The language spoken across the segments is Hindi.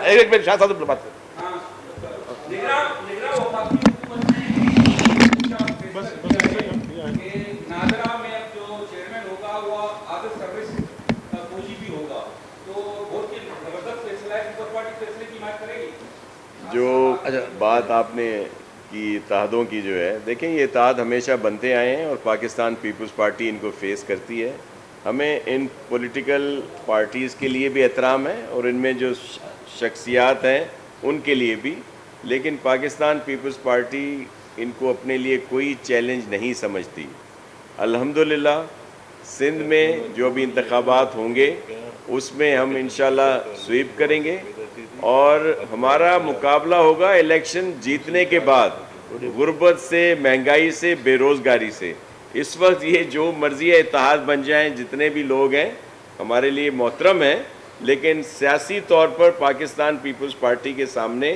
एक मिनट शाह साहब बात करें। नादरा में अब जो चेयरमैन होगा वो आदर्श सर्विस OGP होगा, तो बहुत ही जबरदस्त फैसला है, सुपर पार्टी फैसले की बात करेगी। जो बात आपने की इत्तेहादों की जो है, देखें ये इत्तेहाद हमेशा बनते आए हैं और पाकिस्तान पीपल्स पार्टी इनको फेस करती है। हमें इन पॉलिटिकल पार्टीज़ के लिए भी एहतराम है और इनमें जो शख्सियात हैं उनके लिए भी, लेकिन पाकिस्तान पीपल्स पार्टी इनको अपने लिए कोई चैलेंज नहीं समझती। अल्हम्दुलिल्लाह सिंध में जो भी इंतखाबात होंगे उसमें हम इंशाल्लाह स्वीप करेंगे और हमारा मुकाबला होगा इलेक्शन जीतने के बाद गुर्बत से, महंगाई से, बेरोज़गारी से। इस वक्त ये जो मर्जी है इत्तेहाद बन जाएं, जितने भी लोग हैं हमारे लिए मोहतरम हैं, लेकिन सियासी तौर पर पाकिस्तान पीपल्स पार्टी के सामने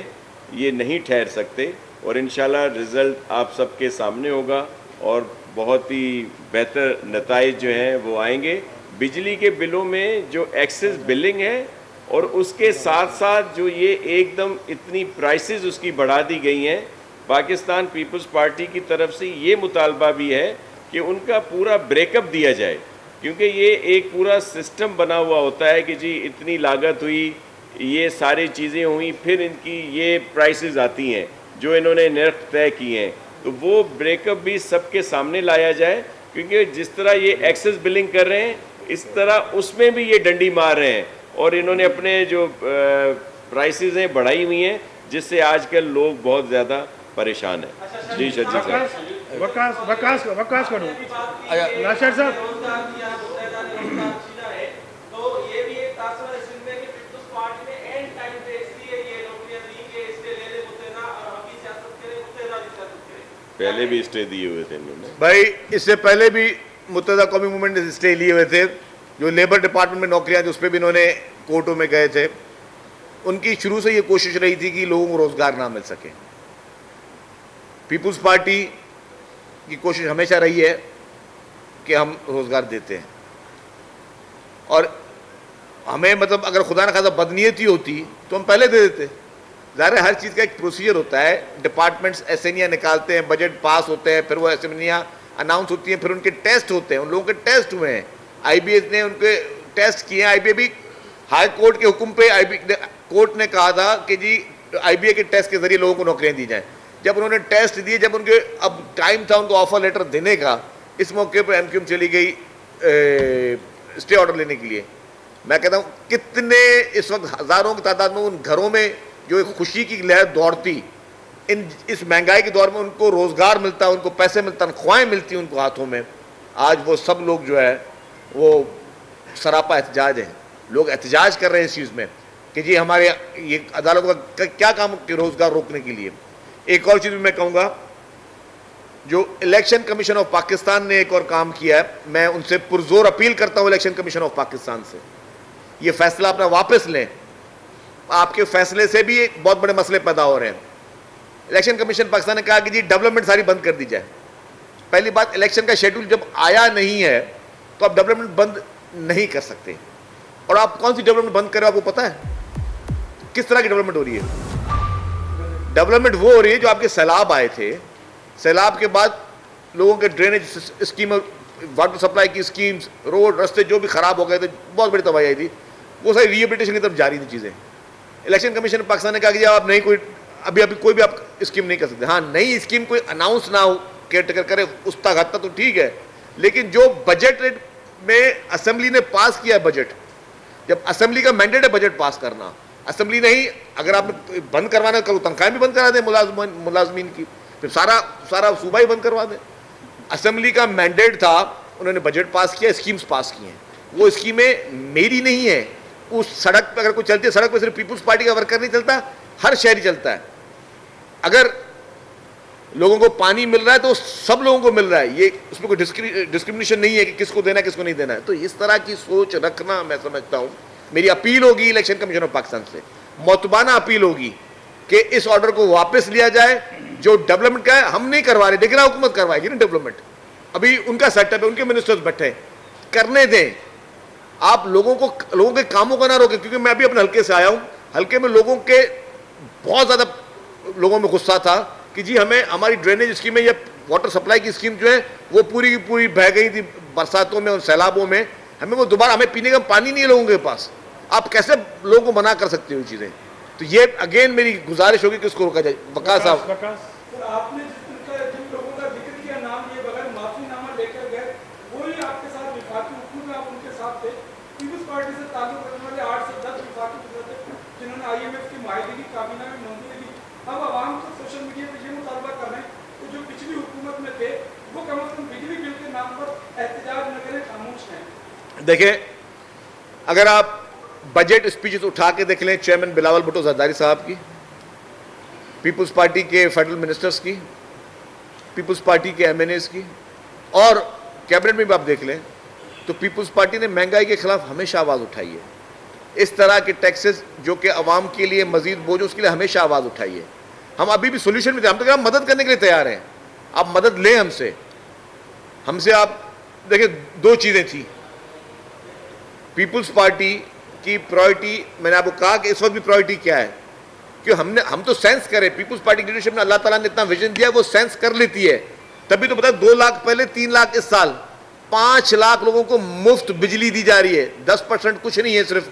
ये नहीं ठहर सकते और इंशाल्लाह रिज़ल्ट आप सबके सामने होगा और बहुत ही बेहतर नताइज जो हैं वो आएंगे। बिजली के बिलों में जो एक्सेस बिलिंग है और उसके साथ साथ जो ये एकदम इतनी प्राइसेस उसकी बढ़ा दी गई हैं, पाकिस्तान पीपल्स पार्टी की तरफ से ये मुतालबा भी है कि उनका पूरा ब्रेकअप दिया जाए, क्योंकि ये एक पूरा सिस्टम बना हुआ होता है कि जी इतनी लागत हुई, ये सारी चीज़ें हुई, फिर इनकी ये प्राइसेस आती हैं जो इन्होंने नर्ख तय किए हैं, तो वो ब्रेकअप भी सबके सामने लाया जाए, क्योंकि जिस तरह ये एक्सेस बिलिंग कर रहे हैं इस तरह उसमें भी ये डंडी मार रहे हैं और इन्होंने अपने जो प्राइसेस हैं बढ़ाई हुई हैं, जिससे आजकल लोग बहुत ज़्यादा परेशान हैं। जी शजी साहब, वकास करो नासिर साहब। पहले भी स्टे दिए हुए थे इन्होंने भाई, इससे पहले भी मुत्तहदा कौमी मूवमेंट ने स्टे लिए हुए थे। जो लेबर डिपार्टमेंट में नौकरियां जो उस पर भी इन्होंने कोर्टों में गए थे, उनकी शुरू से ये कोशिश रही थी कि लोगों को रोज़गार ना मिल सके। पीपल्स पार्टी की कोशिश हमेशा रही है कि हम रोज़गार देते हैं और हमें मतलब अगर खुदा न खासा बदनीयती होती तो हम पहले दे देते। ज़ाहिर है हर चीज़ का एक प्रोसीजर होता है, डिपार्टमेंट्स असेंबलियाँ निकालते हैं, बजट पास होते हैं, फिर वो असेंबलियाँ अनाउंस होती हैं, फिर उनके टेस्ट होते हैं, उन लोगों के टेस्ट हुए हैं, IBA ने उनके टेस्ट किए हैं। IBA भी हाई कोर्ट के हुक्म पे कोर्ट ने कहा था कि जी IBA के टेस्ट के जरिए लोगों को नौकरियाँ दी जाएँ। जब उन्होंने टेस्ट दिए, जब उनके अब टाइम था उनको ऑफर लेटर देने का, इस मौके पर MQM चली गई स्टे ऑर्डर लेने के लिए। मैं कहता हूँ कितने इस वक्त हज़ारों की तादाद में उन घरों में जो एक खुशी की लहर दौड़ती, इस महंगाई के दौर में उनको रोज़गार मिलता, उनको पैसे मिलते, तनख्वाहें मिलती उनको हाथों में, आज वो सब लोग जो है वो सरापा एहतजाज हैं। लोग एहतजाज कर रहे हैं इस चीज़ में कि जी हमारे ये अदालतों का क्या काम रोज़गार रोकने के लिए। एक और चीज़ भी मैं कहूँगा, जो इलेक्शन कमीशन ऑफ पाकिस्तान ने एक और काम किया है, मैं उनसे पुरजोर अपील करता हूँ इलेक्शन कमीशन ऑफ पाकिस्तान से, ये फैसला अपना वापस लें। आपके फैसले से भी बहुत बड़े मसले पैदा हो रहे हैं। इलेक्शन कमीशन पाकिस्तान ने कहा कि जी डेवलपमेंट सारी बंद कर दी जाए। पहली बात, इलेक्शन का शेड्यूल जब आया नहीं है तो आप डेवलपमेंट बंद नहीं कर सकते। और आप कौन सी डेवलपमेंट बंद कर रहे हो आपको पता है? किस तरह की डेवलपमेंट हो रही है? डेवलपमेंट वो हो रही है जो आपके सैलाब आए थे, सैलाब के बाद लोगों के ड्रेनेज स्कीम, वाटर सप्लाई की स्कीम्स, रोड रास्ते जो भी खराब हो गए थे, बहुत बड़ी तबाही आई थी, वो सारी रिहेबिलिटेशन की तरफ जा रही थी चीज़ें। इलेक्शन कमीशन पाकिस्तान ने कहा कि आप नहीं कोई अभी कोई भी आप स्कीम नहीं कर सकते। हाँ, नई स्कीम कोई अनाउंस ना हो, केयर टेकर करे उस तक हद तक तो ठीक है, लेकिन जो बजट में असेंबली ने पास किया है बजट, जब असेंबली का मैंडेट है बजट पास करना, असेंबली नहीं, अगर आपने बंद करवाना करो तनख्वाहें भी बंद करा दें मुलाजमीन की, फिर सारा सूबा ही बंद करवा दें। असेंबली का मैंडेट था, उन्होंने बजट पास किया, स्कीम्स पास की हैं। वो स्कीमें मेरी नहीं है, उस सड़क पर अगर कोई चलती है, सड़क पर सिर्फ पीपल्स पार्टी का वर्कर नहीं चलता, हर शहरी चलता है। अगर लोगों को पानी मिल रहा है तो सब लोगों को मिल रहा है, ये उसमें कोई डिस्क्रिमिनेशन नहीं है कि किसको देना है किसको नहीं देना है। तो इस तरह की सोच रखना मैं समझता हूँ, मेरी अपील होगी इलेक्शन कमीशन ऑफ पाकिस्तान से, मोतबाना अपील होगी कि इस ऑर्डर को वापस लिया जाए। जो डेवलपमेंट का है हम नहीं करवा रहे, लेकिन हुकूमत करवाएगी ना डेवलपमेंट, अभी उनका सेटअप है, उनके मिनिस्टर्स बैठे, करने दें। आप लोगों के कामों को ना रोकें, क्योंकि मैं भी अपने हल्के से आया हूँ, हल्के में लोगों के बहुत ज़्यादा लोगों में गुस्सा था कि जी हमें हमारी ड्रेनेज स्कीम है या वाटर सप्लाई की स्कीम जो है वो पूरी की पूरी बह गई थी बरसातों में और सैलाबों में, हमें वो दोबारा, हमें पीने का पानी नहीं है लोगों के पास। आप कैसे लोगों को मना कर सकते हो चीज़ें? तो ये अगेन मेरी गुजारिश होगी कि इसको रोका जाए। वकास साहब, सर आपने जिन लोगों का जिक्र किया, नाम लिए बगैर माफीनामा लेकर गए, वही आपके साथ विफाकी हुकूमत में आप उनके साथ थे। पीपल्स पार्टी से ताल्लुक रखने वाले 8 से 10 विफाकी थे जिन्होंने IMF की माहिदे की काबीना में मंजूरी दी। अब आवाम तो सोशल मीडिया पर ये मुतालबा कर रहे हैं कि जो पिछली हुकूमत में थे वो कम से कम बिजली बिल के नाम पर एहतजाज न करें, खामोश हैं। देखिए, अगर आप बजट स्पीचेस उठा के देख लें चेयरमैन बिलावल भुट्टो जरदारी साहब की, पीपल्स पार्टी के फेडरल मिनिस्टर्स की, पीपल्स पार्टी के MNAs की, और कैबिनेट में भी आप देख लें तो पीपल्स पार्टी ने महंगाई के खिलाफ हमेशा आवाज़ उठाई है। इस तरह के टैक्सेस जो कि अवाम के लिए मजीद बोझ, उसके लिए हमेशा आवाज़ उठाई है। हम अभी भी सोल्यूशन में थे, हम तो क्या मदद करने के लिए तैयार हैं। आप मदद लें हमसे आप देखिए, 2 चीज़ें थी। पीपल्स पार्टी की प्रायोरिटी, मैंने आपको कहा कि इस वक्त भी प्रायोरिटी क्या है, कि हम तो सेंस करें, पीपल्स पार्टी की लीडरशिप ने, अल्लाह ताला ने इतना विजन दिया, वो सेंस कर लेती है। तभी तो पता है 2 लाख पहले, 3 लाख इस साल, 5 लाख लोगों को मुफ्त बिजली दी जा रही है। 10% कुछ नहीं है, सिर्फ